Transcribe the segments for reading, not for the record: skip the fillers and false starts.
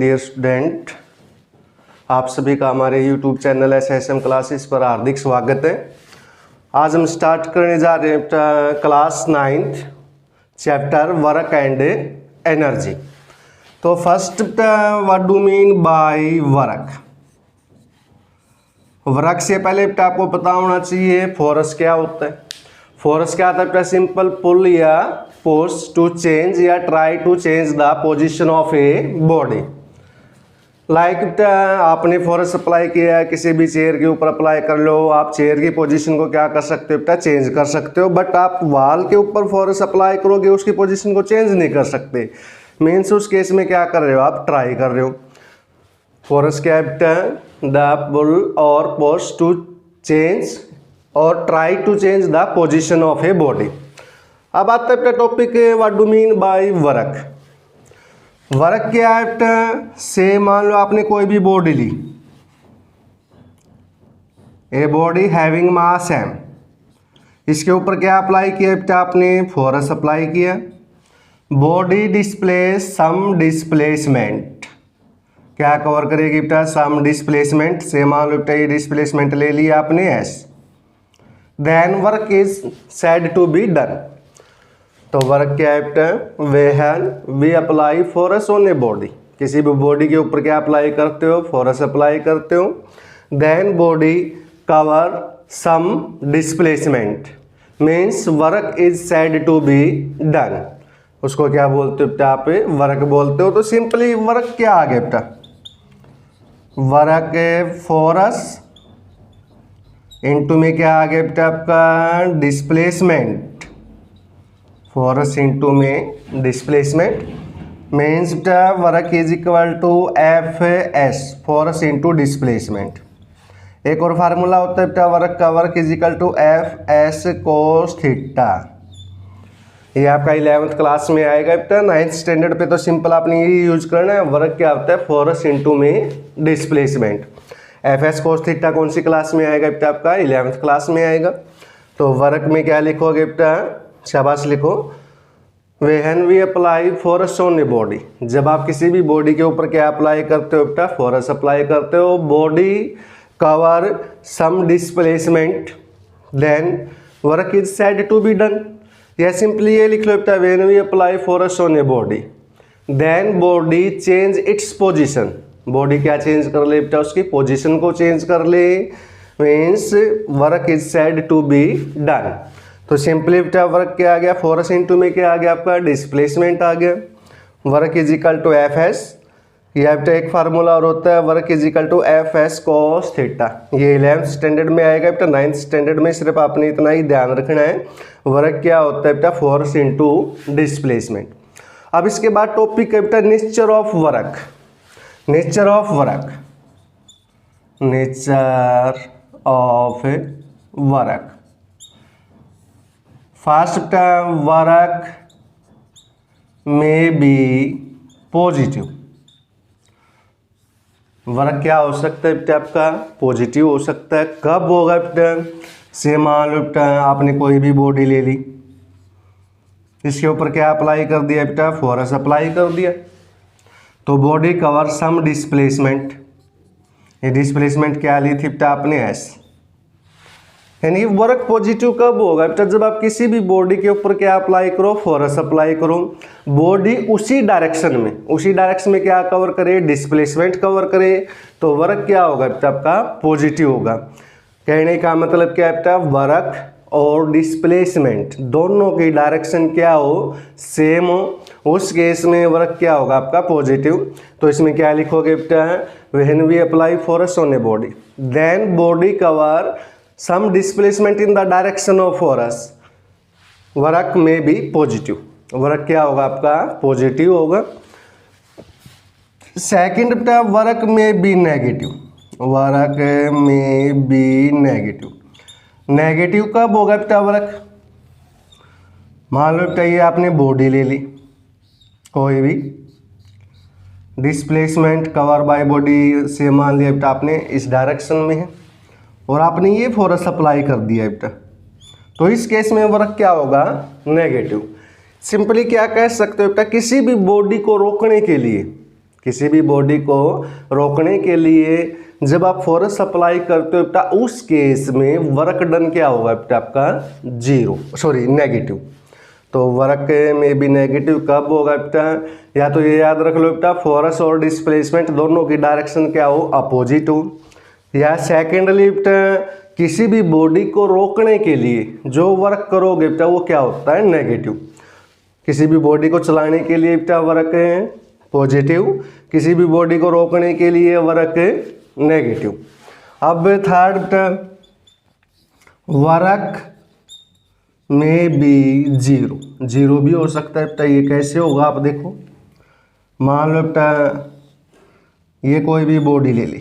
Dear student, आप सभी का हमारे यूट्यूब चैनल SSM क्लासेस पर हार्दिक स्वागत है। आज हम स्टार्ट करने जा रहे हैं class 9th chapter work and energy. तो first, what do mean by work. Work से पहले आपको पता होना चाहिए फोर्स क्या होता है। फोर्स क्या होता है? सिंपल पुल या पुश टू चेंज या try to change the position of a body. Like आपने फोर्स अप्लाई किया है, किसी भी चेयर के ऊपर अप्लाई कर लो, आप चेयर की पोजीशन को क्या कर सकते हो बेटा? चेंज कर सकते हो। बट आप वॉल के ऊपर फोर्स अप्लाई करोगे, उसकी पोजीशन को चेंज नहीं कर सकते। मीन्स उस केस में क्या कर रहे हो? आप ट्राई कर रहे हो। फोर्स क्या है बेटा? द पुल और पुश टू चेंज और try to change the position of a body. अब आता है बेटा topic, what do mean by work. Work क्या है बेटा? से मान लो आपने कोई भी बॉडी ली, a body having mass m, इसके ऊपर क्या अप्लाई किया बेटा? आपने फोर्स अप्लाई किया। बॉडी डिस्प्लेस सम डिस्प्लेसमेंट, क्या कवर करेगी बेटा? Some displacement. से मान लो बेटा ये डिस्प्लेसमेंट ले लिया आपने s, then work is said to be done. तो वर्क क्या है बेटा? When we apply force on a body, किसी भी बॉडी के ऊपर क्या अप्लाई करते हो? फोर्स अप्लाई करते हो। Then body cover some displacement, means work is said to be done. उसको क्या बोलते हो बेटा? आप वर्क बोलते हो। तो सिंपली वर्क क्या आ गया बेटा? वर्क फोर्स इनटू में क्या आ गया बेटा? आपका डिस्प्लेसमेंट। फोर्स इनटू में डिस्प्लेसमेंट मीन्स बेटा work is equal to F S, force into displacement. एक और फार्मूला होता है बेटा वर्क का, work is equal to F S cos theta. ये आपका 11th क्लास में आएगा बेटा। 9th स्टैंडर्ड पे तो सिंपल आपने ये यूज करना है। वर्क क्या होता है? फोर्स इनटू में displacement. F S cos theta कौन सी क्लास में आएगा बेटा? आपका 11th क्लास में आएगा। तो वर्क में क्या लिखोगे बेटा? शाबाश लिखो, when we apply force on a body. जब आप किसी भी बॉडी के ऊपर क्या अप्लाई करते हो बेटा? फोर्स अप्लाई करते हो। Body cover some displacement, then work is said to be done. या सिंपली ये लिख लो बेटा, when we apply force on a body then body change its position. Body क्या चेंज कर ले बेटा? उसकी पोजीशन को चेंज कर ले, means work is said to be done. तो सिंपली बेटा वर्क क्या आ गया? फोर्स इनटू में क्या आ गया? आपका डिस्प्लेसमेंट आ गया। Work is equal to F S. यह बेटा एक फार्मूला और होता है, work is equal to F S cos theta. ये 11th स्टैंडर्ड में आएगा बेटा। 9th स्टैंडर्ड में सिर्फ आपने इतना ही ध्यान रखना है, वर्क क्या होता है बेटा? Force into displacement. अब इसके बाद टॉपिक है बेटा nature of work. Nature of work, nature of work. First, work may be positive. Work क्या हो सकता है बेटा? आपका पॉजिटिव हो सकता है। कब होगा बेटा? से मान लो बेटा आपने कोई भी बॉडी ले ली, इसके ऊपर क्या अप्लाई कर दिया बेटा? फोर्स अप्लाई कर दिया। तो बॉडी कवर सम डिस्प्लेसमेंट। ये डिस्प्लेसमेंट क्या ली थी बेटा? आपने एस। यानी वर्क पॉजिटिव कब होगा बेटा? जब आप किसी भी बॉडी के ऊपर क्या अप्लाई करो? फोर्स अप्लाई करो। बॉडी उसी डायरेक्शन में क्या कवर करे? डिस्प्लेसमेंट कवर करे। तो वर्क क्या होगा बेटा? आपका पॉजिटिव होगा। कहने का मतलब क्या है बेटा? वर्क और डिस्प्लेसमेंट दोनों की डायरेक्शन क्या हो? सेम हो। उस केस में वर्क क्या होगा? आपका पॉजिटिव। तो इसमें क्या लिखोगे बेटा? When we apply force on a body then body cover some displacement in the direction of force, work may be positive. Work क्या होगा? आपका पॉजिटिव होगा। सेकंड बेटा work may be negative. Work may be negative. Negative कब होगा बेटा work? मान लो बेटा ये आपने बॉडी ले ली कोई भी, डिस्प्लेसमेंट कवर बाय बॉडी से मान लिया बेटा आपने इस डायरेक्शन में है और आपने ये फोर्स अप्लाई कर दिया बेटा। तो इस केस में वर्क क्या होगा? नेगेटिव। सिंपली क्या कह सकते हो बेटा? किसी भी बॉडी को रोकने के लिए किसी भी बॉडी को रोकने के लिए जब आप फोर्स अप्लाई करते हो बेटा, उस केस में वर्क डन क्या होगा बेटा आपका नेगेटिव। तो वर्क में भी नेगेटिव कब होगा बेटा, या तो ये याद रख लो बेटा फोर्स और डिस्प्लेसमेंट दोनों की डायरेक्शन क्या हो, अपोजिट हो। या सेकेंडली बेटा किसी भी बॉडी को रोकने के लिए जो वर्क करोगे बेटा वो क्या होता है, नेगेटिव। किसी भी बॉडी को चलाने के लिए बेटा वर्क है पॉजिटिव, किसी भी बॉडी को रोकने के लिए वर्क है नेगेटिव। अब थर्ड बेटा वर्क में भी जीरो भी हो सकता है बेटा। ये कैसे होगा आप देखो, मान लो बेटा ये कोई भी बॉडी ले ली,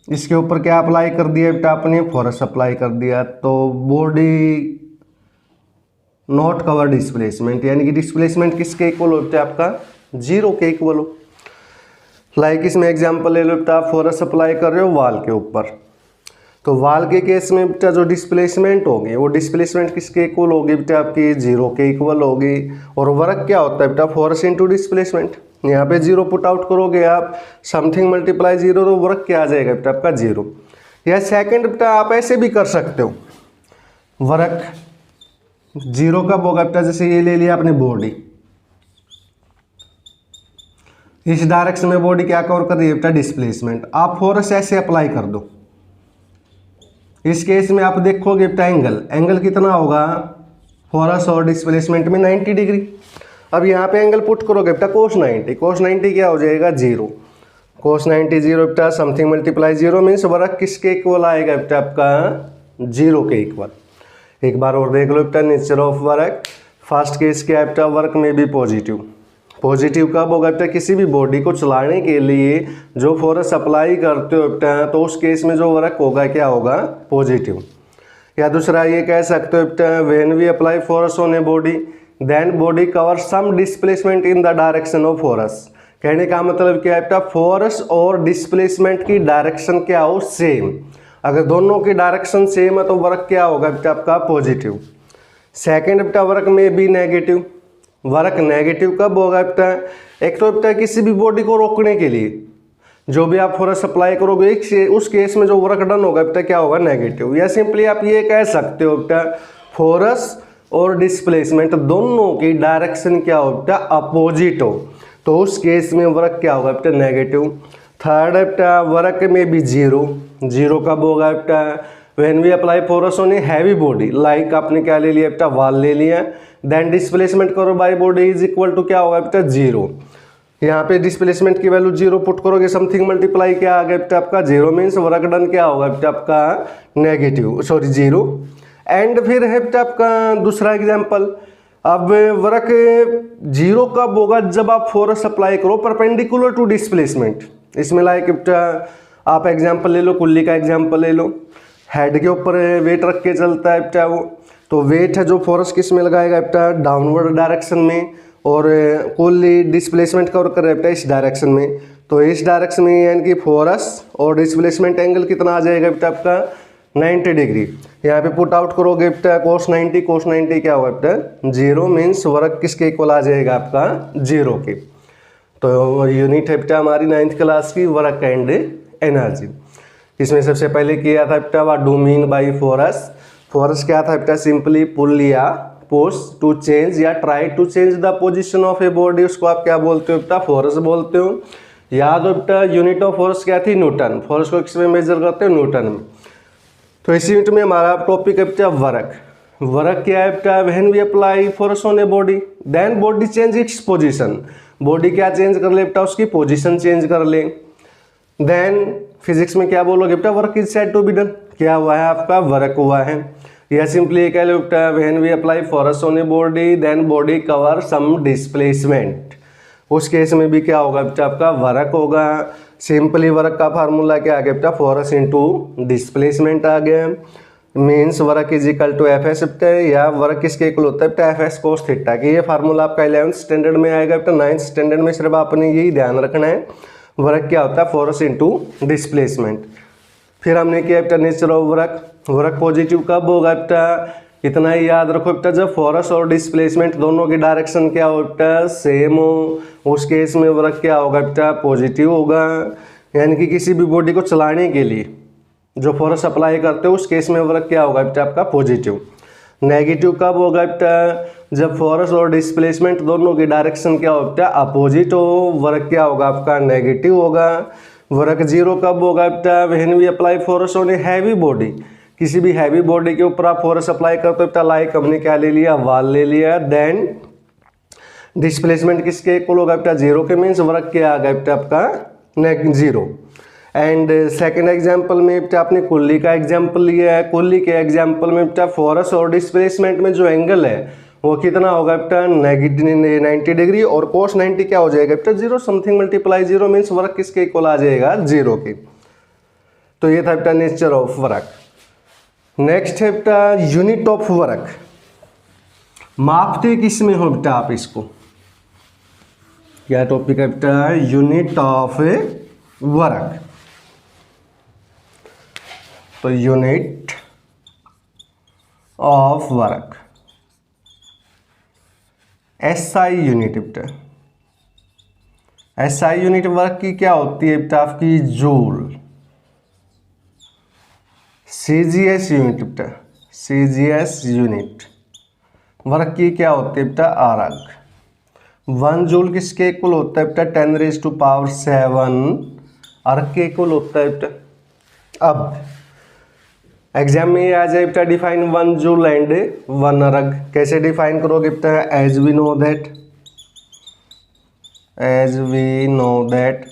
इसके ऊपर क्या अप्लाई कर दिया बेटा आपने, फोर्स अप्लाई कर दिया, तो बॉडी नॉट कवर डिस्प्लेसमेंट, यानी कि डिस्प्लेसमेंट किसके इक्वल हो बेटा आपका, जीरो के इक्वल हो। लाइक इसमें एग्जांपल ले लो बेटा, आप फोर्स अप्लाई कर रहे हो वॉल के ऊपर, तो वॉल के केस में बेटा जो डिस्प्लेसमेंट होगी वो डिस्प्लेसमेंट किसके इक्वल होगी बेटा आपकी, जीरो के इक्वल होगी। और वर्क क्या होता है बेटा, फोर्स इनटू डिस्प्लेसमेंट। यहाँ पे जीरो पुट आउट करोगे आप, समथिंग मल्टीप्लाई जीरो, तो वर्क क्या आ जाएगा बेटा आपका जीरो। या सेकंड बेटा आप ऐसे भी कर सकते हो, वर्क जीरो कब होगा बेटा, जैसे ये ले लिया आपने बॉडी, इस डायरेक्शन में बॉडी क्या कवर कर रही है बेटा, डिस्प्लेसमेंट। आप फोर्स ऐसे अप्लाई कर दो, इस केस में आप देखोगे बेटा एंगल कितना होगा, फोर्स और डिस्प्लेसमेंट में 90 डिग्री। अब यहाँ पे एंगल पुट करोगे बेटा cos 90 क्या हो जाएगा, जीरो। cos 90 जीरो बेटा, something multiply zero means work किसके इक्वल आएगा बेटा आपका, जीरो के इक्वल। एक बार और देख लो बेटा nature of work. First case क्या है बेटा, वर्क में भी पॉजिटिव कब होगा बेटा, किसी भी बॉडी को चलाने के लिए जो फोर्स अप्लाई करते हो बेटा, तो उस केस में जो वर्क होगा क्या होगा, पॉजिटिव। या दूसरा ये कह सकते हो बेटा, when we apply force on a body then body cover some displacement in the direction of force. कहने का मतलब क्या है बेटा, फोर्स और डिस्प्लेसमेंट की डायरेक्शन क्या हो, सेम। अगर दोनों की डायरेक्शन सेम है तो वर्क क्या होगा बेटा आपका, पॉजिटिव। सेकेंड बेटा वर्क में भी नेगेटिव, वर्क नेगेटिव कब होगा बेटा, एक तो बेटा किसी भी बॉडी को रोकने के लिए जो भी आप फोर्स अप्लाई करोगे उस केस में जो वर्क डन होगा बेटा क्या होगा, नेगेटिव। या सिंपली आप ये कह सकते हो बेटा फोर्स और डिस्प्लेसमेंट दोनों की डायरेक्शन क्या हो बेटा, अपोजिट हो, तो उस केस में वर्क क्या होगा बेटा, नेगेटिव। थर्ड बेटा वर्क में भी जीरो कब होगा बेटा, when we apply force on a heavy body, like आपने क्या ले लिया बेटा, वॉल ले लिया, देन डिस्प्लेसमेंट करो by body is equal to क्या होगा बेटा, जीरो। यहाँ पे डिस्प्लेसमेंट की वैल्यू जीरो पुट करोगे, समथिंग मल्टीप्लाई क्या आ गया बेटा आपका, जीरो मीन्स वर्क डन क्या होगा बेटा आपका, जीरो। एंड फिर है बेटा आपका दूसरा एग्जाम्पल, अब वर्क जीरो कब होगा, जब आप फोर्स अप्लाई करो परपेंडिकुलर टू डिस्प्लेसमेंट। इसमें लाइक बेटा आप एग्जाम्पल ले लो, कुल्ली का एग्जाम्पल ले लो, हेड के ऊपर वेट रख के चलता है बेटा वो, तो वेट है जो फोर्स किस में लगाएगा बेटा, डाउनवर्ड डायरेक्शन में, और कुल्ली डिस्प्लेसमेंट कवर कर रहा है बेटा इस डायरेक्शन में, तो इस डायरेक्शन में यानी कि फोर्स और डिस्प्लेसमेंट एंगल कितना आ जाएगा बेटा आपका, 90 डिग्री। यहाँ पे पुट आउट करोगे बेटा cos 90 क्या होगा बेटा, जीरो मीन्स वर्क किसके इक्वल आ जाएगा आपका, जीरो के। तो यूनिट है बेटा हमारी 9th क्लास की वर्क एंड एनर्जी। इसमें सबसे पहले किया था बेटा what do mean by force क्या था बेटा, सिंपली पुल या पुश टू चेंज या try to change the position of a body, उसको आप क्या बोलते हो बेटा, फोर्स बोलते हो। याद हो बेटा यूनिट ऑफ फोर्स क्या थी, न्यूटन। फोर्स को किस में मेजर करते हो, न्यूटन में। तो इस यूनिट में हमारा टॉपिक है बेटा वर्क क्या है बेटा, when we apply force on a body then body change its position, body क्या चेंज कर ले बेटा, उसकी पोजीशन चेंज कर ले। देन फिजिक्स में क्या बोलोगे बेटा, work is said to be done, क्या हुआ है आपका, वर्क हुआ है। या सिंपली कह लो बेटा when we apply force on a body then body cover some displacement, उस केस में भी क्या होगा बेटा आपका, वर्क होगा। सिंपली वर्क का फार्मूला क्या आ गया बेटा, फोर्स इनटू डिस्प्लेसमेंट आ गया, means work is equal to F S बेटा, या वर्क किसके इक्वल होता है बेटा, एफ एस कोस थीटा की। ये फार्मूला आपका 11th स्टैंडर्ड में आएगा बेटा, 9th स्टैंडर्ड में सिर्फ आपने यही ध्यान रखना है, वर्क क्या होता है, फोर्स इनटू डिस्प्लेसमेंट। फिर हमने किया बेटा नेचर ऑफ वर्क पॉजिटिव कब होगा बेटा, कितना ही याद रखो बेटा, जब फोर्स और डिस्प्लेसमेंट दोनों की डायरेक्शन क्या हो बेटा, सेम हो, उस केस में वर्क क्या होगा बेटा, पॉजिटिव होगा। यानी कि किसी भी बॉडी को चलाने के लिए जो फोर्स अप्लाई करते हो उस केस में वर्क क्या होगा बेटा, आपका पॉजिटिव। नेगेटिव कब होगा बेटा, जब फोर्स और डिस्प्लेसमेंट दोनों की डायरेक्शन क्या हो बेटा, अपोजिट हो, वर्क क्या होगा आपका, नेगेटिव होगा। वर्क जीरो कब होगा बेटा, when we apply force on a heavy body, किसी भी हैवी बॉडी के ऊपर आप फोर्स अप्लाई करते हो बेटा, लाइक हमने क्या ले लिया, वॉल ले लिया। देन डिस्प्लेसमेंट किसके इक्वल होगा बेटा, जीरो के, मीन्स वर्क क्या आ गया बेटा आपका, जीरो। एंड सेकंड एग्जांपल में बेटा आपने कुल्ली का एग्जांपल लिया है। कुल्ली के एग्जांपल में बेटा फोर्स और डिस्प्लेसमेंट में जो एंगल है वो कितना होगा बेटा, -90 डिग्री, और cos 90 क्या हो जाएगा बेटा, zero. Something multiply zero means work किसके इक्वल आ जाएगा, जीरो के। तो ये था बेटा नेचर ऑफ वर्क। नेक्स्ट है बेटा यूनिट ऑफ वर्क। मापते किस में हो बेटा आप इसको, क्या टॉपिक है बेटा, यूनिट ऑफ वर्क। तो unit of work, SI unit बेटा। एसआई यूनिट वर्क की क्या होती है बेटा, आपकी जूल। सीजीएस यूनिट बेटा, सीजीएस यूनिट वर्क की क्या होती है बेटा, आरक। 1 जूल किसके इक्वल होता है बेटा, 10⁻⁷ अर्क के इक्वल होता है बेटा। अब एग्जाम में ये आ जाए बेटा, डिफाइन 1 जूल एंड 1 अर्क। कैसे डिफाइन करोगे बेटा, एज वी नो दैट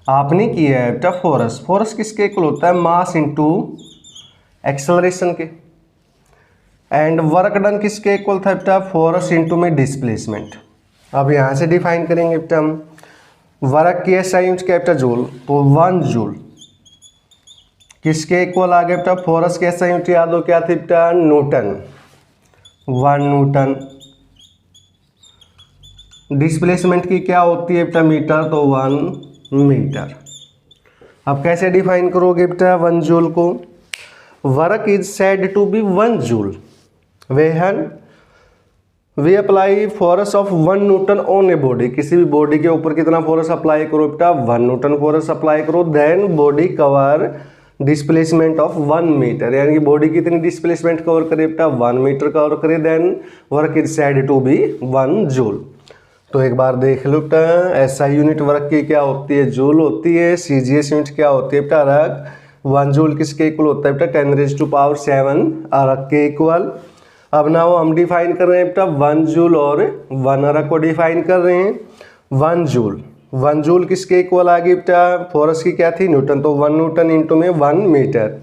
आपने किया है बेटा फोर्स। फोर्स किसके इक्वल होता है, मास इनटू एक्सेलरेशन के। एंड वर्क डन किसके इक्वल था बेटा, फोर्स इनटू में डिस्प्लेसमेंट। अब यहाँ से डिफाइन करेंगे बेटा हम वर्क की एसआई यूनिट क्या बेटा, जूल। तो 1 जूल किसके इक्वल आ गया बेटा, फोर्स की एसआई यूनिट याद हो क्या थी बेटा, न्यूटन। 1 न्यूटन। डिस्प्लेसमेंट की क्या होती है बेटा, मीटर, तो 1 मीटर। अब कैसे डिफाइन करोगे बेटा 1 जूल को, work is said to be 1 joule when we apply force of 1 newton on a body. किसी भी बॉडी के ऊपर कितना फोर्स अप्लाई करो बेटा, 1 न्यूटन फोर्स अप्लाई करो। Then body cover displacement of 1 metre, यानी कि बॉडी कितनी डिस्प्लेसमेंट कवर करे बेटा, 1 मीटर कवर करे। Then work is said to be 1 joule. तो एक बार देख लो बेटा, एसआई यूनिट वर्क की क्या होती है, जूल होती है। सीजीएस यूनिट क्या होती है बेटा, अर्क। 1 जूल किसके इक्वल होता है बेटा, 10⁻⁷ अर्क के इक्वल। अब ना वो हम डिफाइन कर रहे हैं बेटा 1 जूल और 1 अर्क को डिफाइन कर रहे हैं। 1 जूल किसके इक्वल आ गई बेटा, फोर्स की क्या थी, न्यूटन। तो 1 न्यूटन इंटू में 1 मीटर,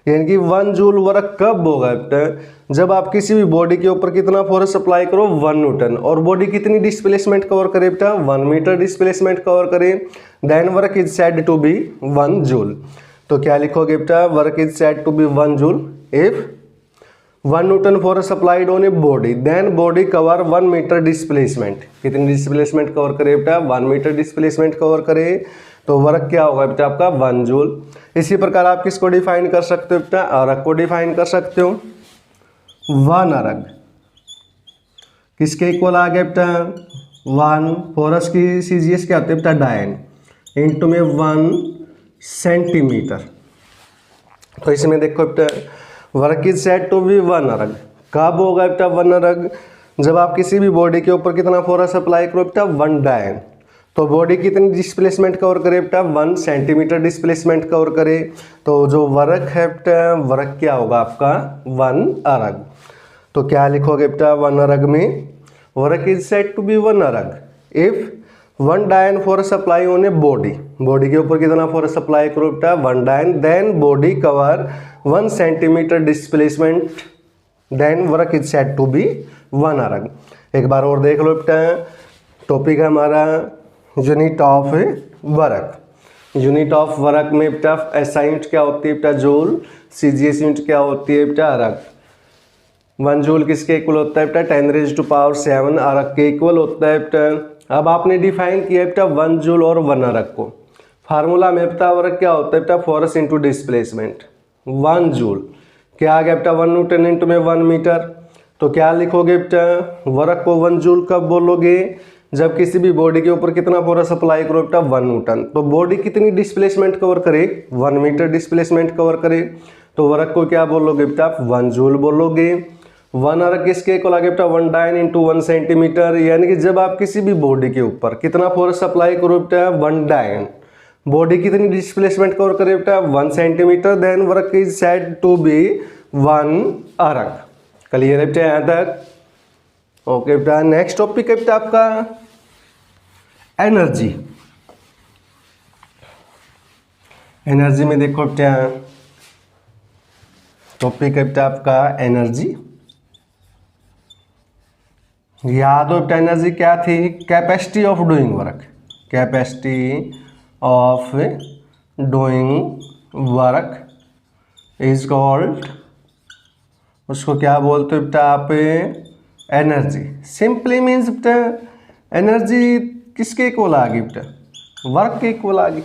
यानी कि 1 जूल वर्क कब होगा बेटा, जब आप किसी भी बॉडी के ऊपर कितना फोर्स अप्लाई करो, 1 न्यूटन, और बॉडी कितनी डिस्प्लेसमेंट कवर करे बेटा, 1 मीटर डिस्प्लेसमेंट कवर करे। Then work is said to be 1 joule. तो क्या लिखोगे बेटा, work is said to be 1 joule if 1 newton force applied on a body, then body cover 1 metre displacement. कितनी displacement cover करे बेटा, 1 मीटर डिस्प्लेसमेंट कवर करे। तो वर्क क्या होगा बेटा आपका, 1 जूल। इसी प्रकार आप किसको डिफाइन कर सकते हो बेटा, अर्क को डिफाइन कर सकते हो। 1 अर्क किसके इक्वल आ गया बेटा, 1 फोर्स की सीजीएस क्या होती है बेटा, डायन इंटू में 1 सेंटीमीटर। तो इसमें देखो बेटा work is said to be 1 erg. कब होगा बेटा 1 अर्क, जब आप किसी भी बॉडी के ऊपर कितना फोर्स अप्लाई करो बेटा, 1 डायन। तो बॉडी कितनी डिस्प्लेसमेंट कवर करे बेटा, 1 सेंटीमीटर डिस्प्लेसमेंट कवर करे। तो जो वर्क है बेटा, वर्क क्या होगा आपका, 1 अर्क। तो क्या लिखोगे बेटा 1 अर्क में, work is said to be 1 erg if 1 dyne force apply on a body. Body के ऊपर कितना फोर्स अप्लाई करो बेटा, 1 dyne. Then body cover 1 centimetre displacement, then work is said to be 1 erg. एक बार और देख लो बेटा, टॉपिक है हमारा unit of work. Unit of work में बेटा एसआई यूनिट क्या होती है बेटा, जूल। सीजीएस यूनिट क्या होती है बेटा, अर्क। 1 जूल किसके इक्वल होता है बेटा, 10⁻⁷ अर्क के इक्वल होता है बेटा। अब आपने डिफाइन किया बेटा 1 जूल और 1 अर्क को। फार्मूला में बेटा वर्क क्या होता है बेटा, फोर्स इनटू डिस्प्लेसमेंट। 1 जूल क्या आ गया बेटा, 1 न्यूटन इंटू में 1 मीटर। तो क्या लिखोगे बेटा, वर्क को 1 जूल कब बोलोगे, जब किसी भी बॉडी के ऊपर कितना फोर्स अप्लाई करो बेटा, 1 न्यूटन। तो बॉडी कितनी डिस्प्लेसमेंट कवर करे, 1 मीटर डिस्प्लेसमेंट कवर करे, तो वर्क को क्या बोलोगे बेटा, 1 जूल बोलोगे। 1 अर्क किसके इक्वल आ गया बेटा, 1 डायन इंटू 1 सेंटीमीटर, यानी कि जब आप किसी भी बॉडी के ऊपर कितना फोर्स अप्लाई करो बेटा, 1 डायन, बॉडी कितनी डिस्प्लेसमेंट कवर करे बेटा, 1 centimetre, then work is said to be 1 erg. Clear है बेटा यहाँ तक? ओके बेटा, नेक्स्ट टॉपिक है बेटा आपका एनर्जी। एनर्जी में देखो बेटा, टॉपिक है बेटा आपका एनर्जी। याद हो बेटा एनर्जी क्या थी, capacity of doing work, capacity of doing work is called, उसको क्या बोलते हो बेटा आप, एनर्जी। सिंपली मीन्स बेटा एनर्जी किसके इक्वल आ गई बेटा, वर्क के इक्वल आ गई।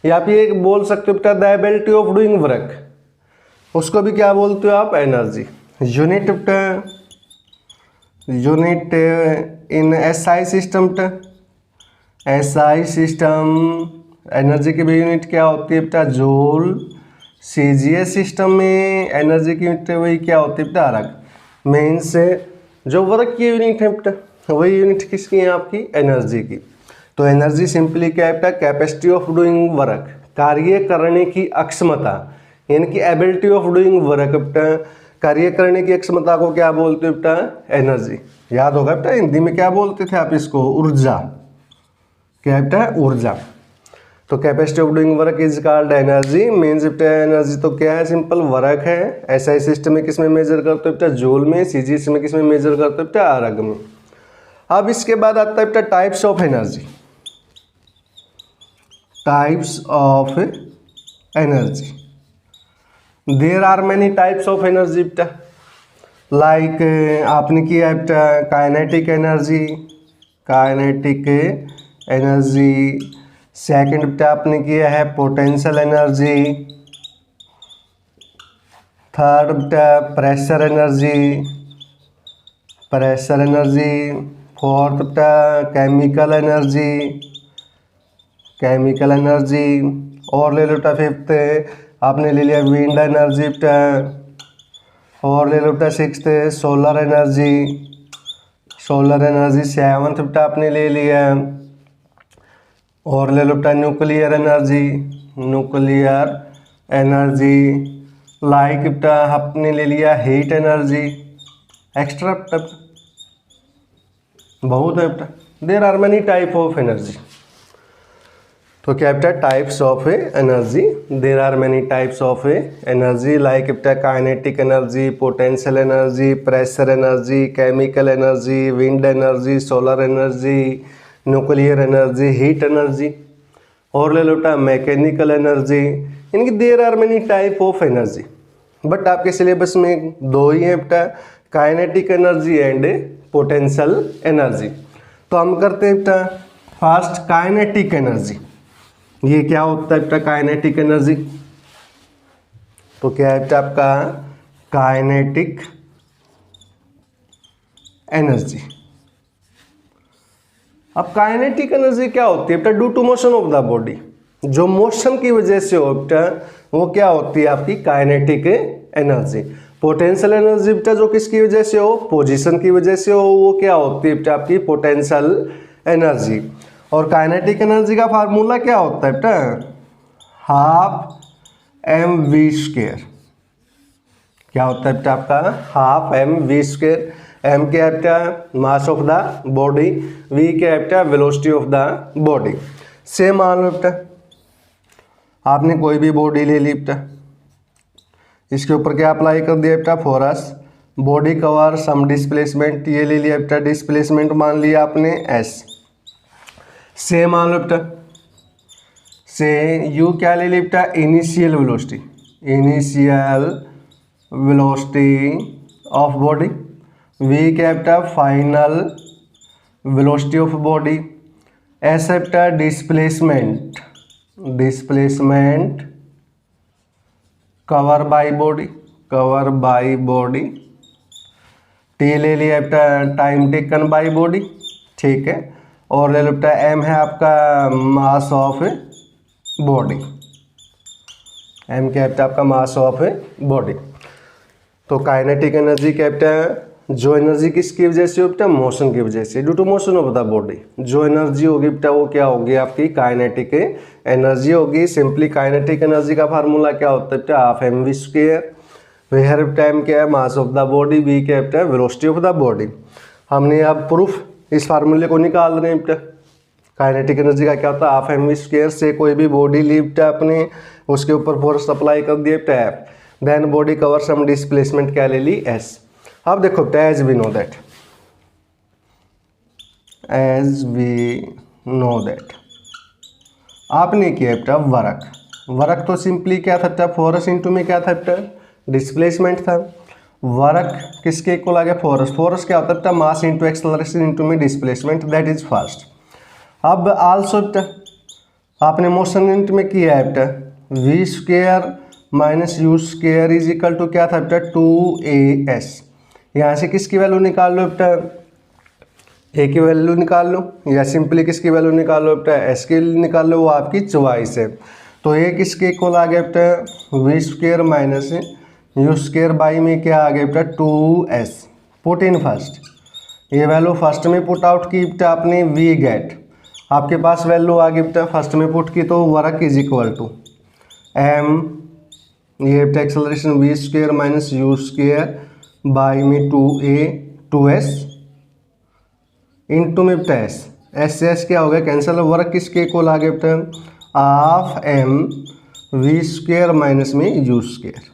या आप ये बोल सकते हो बेटा the ability of doing work, उसको भी क्या बोलते हो आप, एनर्जी। यूनिट बेटा, यूनिट इन एसआई सिस्टम बेटा, एसआई सिस्टम एनर्जी की भी यूनिट क्या होती है बेटा, जूल। सीजीएस सिस्टम में एनर्जी की यूनिट वही क्या होती है बेटा, अर्क। मीन्स जो वर्क की यूनिट है बेटा, वही यूनिट किसकी है आपकी, एनर्जी की। तो एनर्जी सिंपली क्या है बेटा, कैपेसिटी ऑफ डूइंग वर्क, कार्य करने की अक्षमता, यानी कि एबिलिटी ऑफ डूइंग वर्क बेटा, कार्य करने की अक्षमता को क्या बोलते हो बेटा, एनर्जी। याद होगा बेटा हिंदी में क्या बोलते थे आप इसको, ऊर्जा। क्या है बेटा, ऊर्जा। तो capacity of doing work is called energy. Means बेटा एनर्जी तो क्या है, सिंपल वर्क है। एसआई सिस्टम में किसमें मेजर करते हो बेटा, जूल में। सीजीएस में किसमें मेजर करते हो बेटा, अर्क में। अब इसके बाद आता है बेटा types of energy. Types of energy, there are many types of energy बेटा। लाइक आपने किया है बेटा kinetic energy, kinetic energy. Second बेटा आपने किया है पोटेंशियल एनर्जी। थर्ड बेटा pressure energy, pressure energy. Fourth बेटा केमिकल एनर्जी, केमिकल एनर्जी। और ले लो बेटा फिफ्थ आपने ले लिया विंड एनर्जी बेटा। और ले लो बेटा sixth solar energy, solar energy. Seventh बेटा आपने ले लिया। और ले लो बेटा nuclear energy, nuclear energy. Like बेटा आपने ले लिया हीट एनर्जी। एक्स्ट्रा बेटा बहुत है बेटा। There are many type of energy. तो क्या बेटा types of energy, there are many types of energy like बेटा kinetic energy, potential energy, pressure energy, chemical energy, wind energy, solar energy, nuclear energy, heat energy. और ले लो बेटा mechanical energy. इनकी there are many type of energy, but आपके syllabus में दो ही हैं बेटा, kinetic energy and potential energy. तो हम करते हैं बेटा फर्स्ट काइनेटिक एनर्जी। ये क्या होता है बेटा काइनेटिक एनर्जी? तो क्या है बेटा आपका काइनेटिक एनर्जी। अब काइनेटिक एनर्जी क्या होती है बेटा? Due to motion of the body, जो मोशन की वजह से हो बेटा वो क्या होती है आपकी काइनेटिक एनर्जी। पोटेंशियल एनर्जी बेटा जो किसकी वजह से हो, पोजीशन की वजह से हो, वो क्या होती है बेटा आपकी पोटेंशियल एनर्जी। और काइनेटिक एनर्जी का फार्मूला क्या होता है बेटा? Half M we square. क्या होता है बेटा आपका? Half M we square. M क्या है बेटा? Mass of the body. V क्या है बेटा? Velocity of the body. Same मान लो बेटा आपने कोई भी बॉडी ले ली बेटा, इसके ऊपर क्या अप्लाई कर दिया बेटा? Force. Body cover some displacement, ये ले लिया बेटा डिस्प्लेसमेंट मान लिया आपने एस। से मान लो बेटा से यू क्या ले लिया बेटा? Initial velocity, initial velocity of body. V क्या है बेटा? Final velocity of body. S है बेटा displacement, displacement cover by body, cover by body. T ले लिया बेटा टाइम टेकन बाय बॉडी, ठीक है, और ले लो बेटा एम है आपका मास ऑफ बॉडी, एम क्या है बेटा आपका मास ऑफ बॉडी। तो काइनेटिक एनर्जी क्या बेटा, जो एनर्जी किसकी वजह से हो बेटा, मोशन की वजह से, due to motion of the body. जो एनर्जी होगी बेटा वो क्या होगी आपकी काइनेटिक एनर्जी होगी। सिंपली काइनेटिक एनर्जी का फार्मूला क्या होता है बेटा, half M we square, where time क्या है mass of the body, V क्या है बेटा वेलोसिटी ऑफ द बॉडी। हमने अब प्रूफ इस फार्मूले को निकाल रहे हैं बेटा। काइनेटिक एनर्जी का क्या होता है, हाफ एम वी स्क्वायर से कोई भी बॉडी ली बेटा अपने, उसके ऊपर फोर्स अप्लाई कर दिया बेटा F, then body cover some displacement क्या ले ली एस। अब देखो बेटा एज वी नो दैट आपने किया बेटा वर्क तो सिंपली क्या था बेटा, फोर्स इंटू में क्या था बेटा डिस्प्लेसमेंट था। वर्क किसके इक्वल आ गया, फोर्स क्या होता है बेटा मास इंटू एक्सेलरेशन इंटू में डिस्प्लेसमेंट, दैट इज फर्स्ट। अब आल्सो बेटा आपने मोशन यूनिट में किया है बेटा V square minus you square is equal to क्या था बेटा 2as। यहाँ से किसकी वैल्यू निकाल लो बेटा, ए की वैल्यू निकाल लो, या सिंपली किसकी वैल्यू निकाल लो बेटा एस की निकाल लो, वो आपकी चॉइस है। तो ए किसके इक्वल आ गया बेटा V square minus you square by में क्या आ गया बेटा 2s। पुट इन फर्स्ट, ये वैल्यू फर्स्ट में पुट आउट की बेटा आपने वी गेट, आपके पास वैल्यू आ गई बेटा फर्स्ट में पुट की, तो work is equal to M, ये बेटा acceleration V square minus you square by में 2s इंटू में बेटा एस, एस से एस क्या हो गया कैंसिल, वर्क किसके इक्वल आ गया बेटा half M we square minus m u square.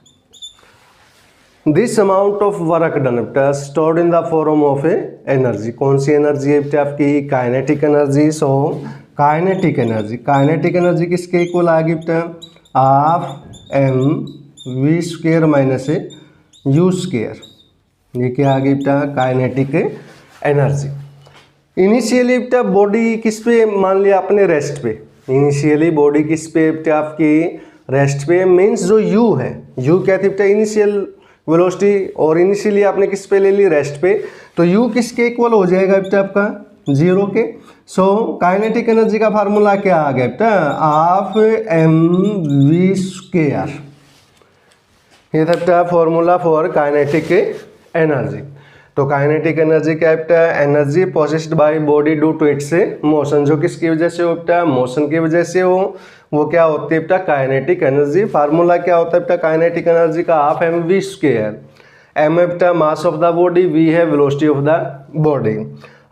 This amount of work done बेटा stored in the form of energy. कौन सी एनर्जी है बेटा आपकी kinetic energy. So kinetic energy किसके इक्वल आ गई बेटा half M we square minus you square, ये क्या आ गई बेटा काइनेटिक एनर्जी। इनिशियली बेटा बॉडी किस पे मान लिया आपने रेस्ट पे, इनिशियली बॉडी किस पे बेटा आपकी रेस्ट पे, मीन्स जो यू है, यू क्या थी बेटा इनिशियल वेलोसिटी, और इनिशियली आपने किस पे ले ली रेस्ट पे, तो यू किसके इक्वल हो जाएगा बेटा आपका जीरो के। सो काइनेटिक एनर्जी का फार्मूला क्या आ गया बेटा हाफ एम वी स्क्वायर, ये था बेटा फॉर्मूला फॉर काइनेटिक एनर्जी। तो काइनेटिक एनर्जी क्या है बेटा energy possessed by body due to its motion, जो किसकी वजह से हो बेटा मोशन की वजह से हो, वो क्या होती है बेटा काइनेटिक एनर्जी। फार्मूला क्या होता है बेटा काइनेटिक एनर्जी का half M we square, M है बेटा mass of the body, V है वेलोसिटी ऑफ द बॉडी।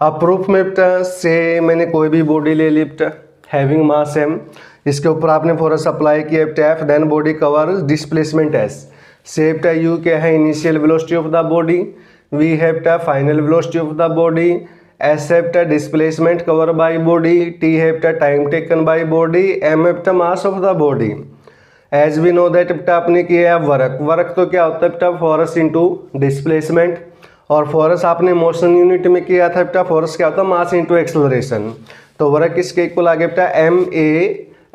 अब प्रूफ में बेटा से मैंने कोई भी बॉडी ले ली बेटा हैविंग मास एम, इसके ऊपर आपने फोर्स अप्लाई किया बेटा F, then body cover displacement S, से बेटा यू क्या है initial velocity of the body, V है बेटा final velocity of the body, S है बेटा displacement cover by body, T है बेटा time taken by body, M है बेटा mass of the body. As we know that बेटा आपने किया है वर्क तो क्या होता है बेटा फोर्स इनटू डिस्प्लेसमेंट, और फोर्स आपने मोशन यूनिट में किया था बेटा फोर्स क्या होता है मास इनटू एक्सेलरेशन। तो वर्क किसके इक्वल आ गया बेटा एम ए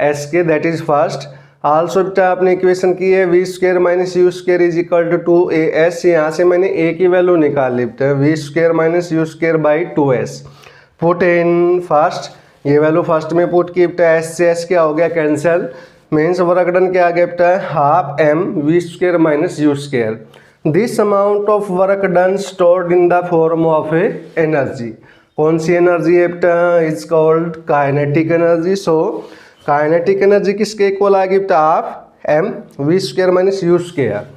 एस के, दैट इज फर्स्ट। आल्सो बेटा आपने इक्वेशन की है V square minus you square is equal to 2as, यहाँ से मैंने a की वैल्यू निकाल ली बेटा V square minus you square by 2s। Put in first, ये वैल्यू फर्स्ट में पुट की बेटा s से s क्या हो गया कैंसिल, मीन्स वर्क डन क्या आ गया बेटा half M we square minus you square. This amount of work done stored in the form of energy. कौन सी एनर्जी है बेटा is called kinetic energy. So kinetic energy किसके इक्वल आ गई बेटा half M we square minus you square.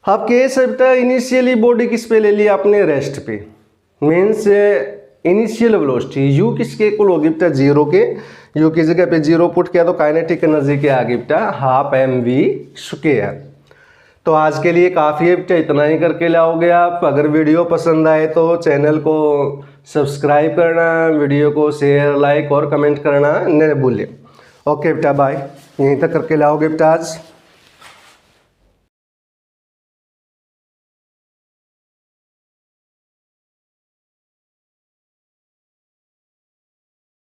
अब case है बेटा इनिशियली बॉडी किस पे ले लिया आपने रेस्ट पे, मीन्स इनिशियल वेलोसिटी यू किसके इक्वल होगी बेटा जीरो के, यू की जगह पे जीरो पुट किया तो काइनेटिक एनर्जी क्या आ गई बेटा हाफ एम वी स्क्वायर। तो आज के लिए काफ़ी है बेटा, इतना ही करके लाओगे आप। अगर वीडियो पसंद आए तो चैनल को सब्सक्राइब करना, वीडियो को शेयर लाइक और कमेंट करना न भूलें। ओके बेटा बाय, यहीं तक करके लाओगे बेटा आज।